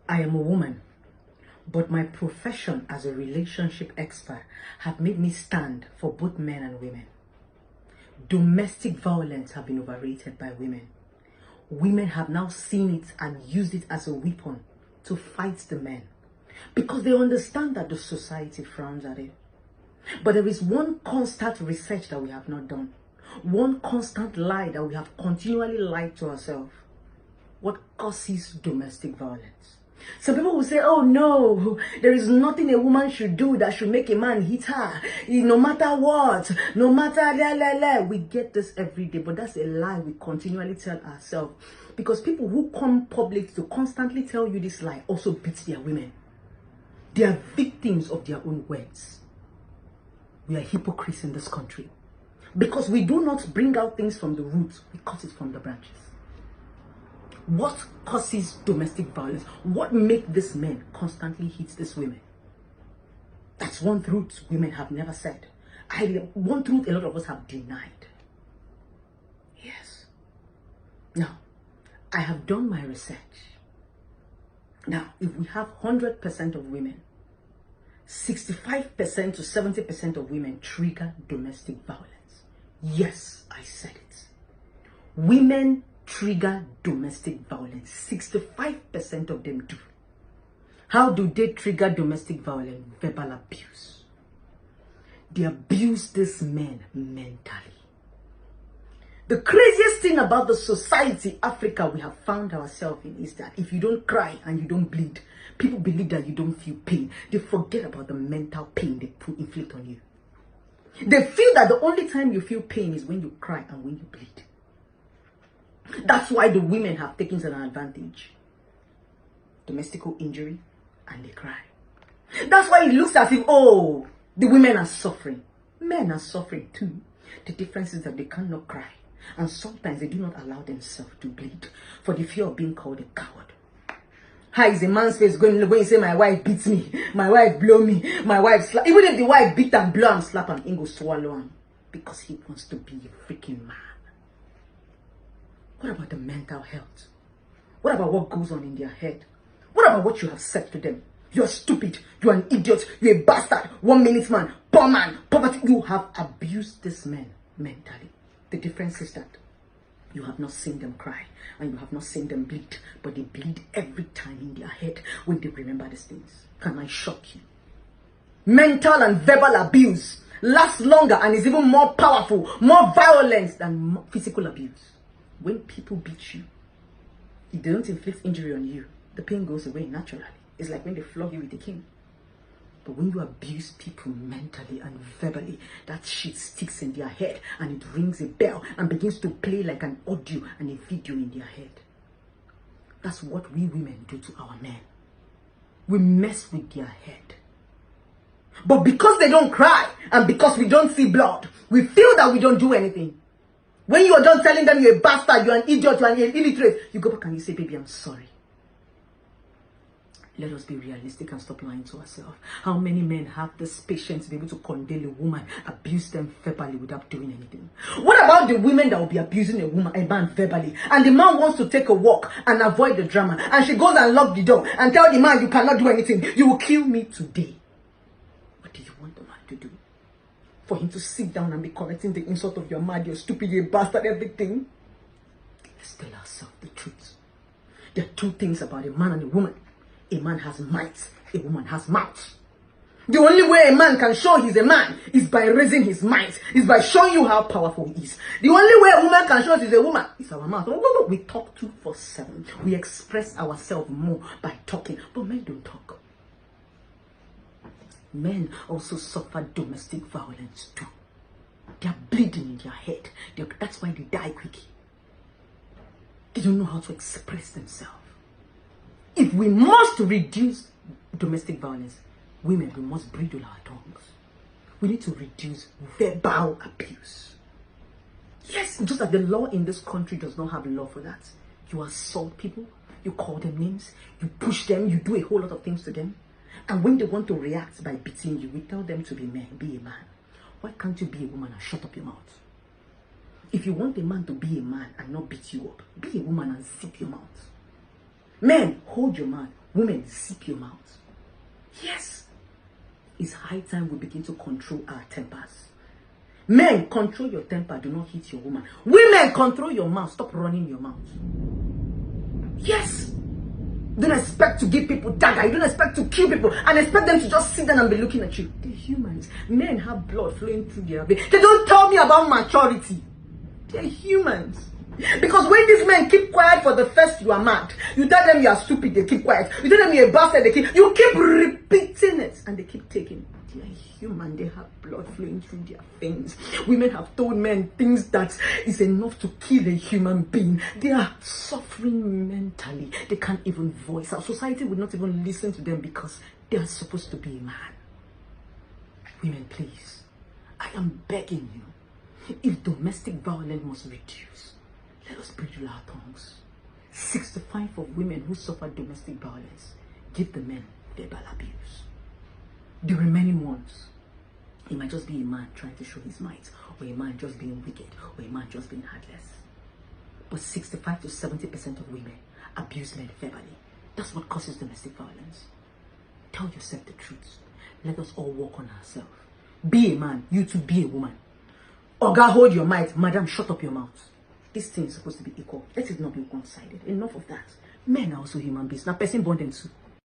I am a woman, but my profession as a relationship expert have made me stand for both men and women. Domestic violence have been overrated by women. Women have now seen it and used it as a weapon to fight the men because they understand that the society frowns at it. But there is one constant research that we have not done. One constant lie that we have continually lied to ourselves. What causes domestic violence? Some people will say, oh no, there is nothing a woman should do that should make a man hit her. No matter what, no matter we get this every day, but that's a lie we continually tell ourselves. Because people who come public to constantly tell you this lie also beat their women. They are victims of their own words. We are hypocrites in this country. Because we do not bring out things from the roots, we cut it from the branches. What causes domestic violence? What makes these men constantly hit these women? That's one truth women have never said. One truth a lot of us have denied. Yes. Now, I have done my research. Now, if we have 100% of women, 65% to 70% of women trigger domestic violence. Yes, I said it. Women trigger domestic violence. 65% of them do. How do they trigger domestic violence? Verbal abuse. They abuse these men mentally. The craziest thing about the society, Africa, we have found ourselves in is that if you don't cry and you don't bleed, people believe that you don't feel pain. They forget about the mental pain they inflict on you. They feel that the only time you feel pain is when you cry and when you bleed. That's why the women have taken an advantage. Domestic injury, and they cry. That's why it looks as if, oh, the women are suffering. Men are suffering too. The difference is that they cannot cry. And sometimes they do not allow themselves to bleed for the fear of being called a coward. How is a man's face going when you say, my wife beats me, my wife blow me, my wife slap? Even if the wife beat and blow and slap him, he go swallow him because he wants to be a freaking man. What about the mental health? What about what goes on in their head? What about what you have said to them? You're stupid, you're an idiot, you're a bastard, 1 minute man, poor man, poverty. You have abused these men mentally. The difference is that you have not seen them cry and you have not seen them bleed, but they bleed every time in their head when they remember these things. Can I shock you? Mental and verbal abuse lasts longer and is even more powerful, more violent than physical abuse. When people beat you, if they don't inflict injury on you, the pain goes away naturally. It's like when they flog you with a cane. But when you abuse people mentally and verbally, that shit sticks in their head and it rings a bell and begins to play like an audio and a video in their head. That's what we women do to our men. We mess with their head. But because they don't cry and because we don't see blood, we feel that we don't do anything. When you are done telling them you're a bastard, you're an idiot, you're an illiterate, you go back and you say, baby, I'm sorry. Let us be realistic and stop lying to ourselves. How many men have this patience to be able to condemn a woman, abuse them verbally without doing anything? What about the women that will be abusing a man verbally, and the man wants to take a walk and avoid the drama, and she goes and locks the door and tell the man, you cannot do anything, you will kill me today. What do you want the man to do? For him to sit down and be correcting the insult of your man, you're stupid, you're a bastard, everything? Let's tell ourselves the truth. There are two things about a man and a woman. A man has might, a woman has mouth. The only way a man can show he's a man is by raising his might, is by showing you how powerful he is. The only way a woman can show she's a woman is our mouth. No, we talk 247. We express ourselves more by talking, but men don't talk. Men also suffer domestic violence too. They are bleeding in their head. That's why they die quickly. They don't know how to express themselves. If we must reduce domestic violence, women, we must bridle our tongues. We need to reduce verbal abuse. Yes, just that the law in this country does not have law for that. You assault people, you call them names, you push them, you do a whole lot of things to them. And when they want to react by beating you, we tell them to be men, be a man. Why can't you be a woman and shut up your mouth? If you want a man to be a man and not beat you up, be a woman and zip your mouth. Men, hold your mouth. Women, zip your mouth. Yes. It's high time we begin to control our tempers. Men, control your temper. Do not hit your woman. Women, control your mouth. Stop running your mouth. Yes. Don't expect to give people dagger. You don't expect to kill people and expect them to just sit down and be looking at you. They're humans. Men have blood flowing through their veins. They don't tell me about maturity. They're humans. Because when these men keep quiet for the first, you are mad. You tell them you are stupid, they keep quiet. You tell them you're a bastard, you keep repeating it and they keep taking. They are human, they have blood flowing through their veins. Women have told men things that is enough to kill a human being. They are suffering mentally. They can't even voice. Our society would not even listen to them because they are supposed to be a man. Women, please, I am begging you, if domestic violence must reduce, let us bridle our tongues. 65 of women who suffer domestic violence give the men verbal abuse. The remaining ones, it might just be a man trying to show his might, or a man just being wicked, or a man just being heartless. But 65 to 70% of women abuse men verbally. That's what causes domestic violence. Tell yourself the truth. Let us all work on ourselves. Be a man, you too be a woman. Oga, hold your might. Madam, shut up your mouth. This thing is supposed to be equal. Let it not be one-sided. Enough of that. Men are also human beings. Now, person born them too.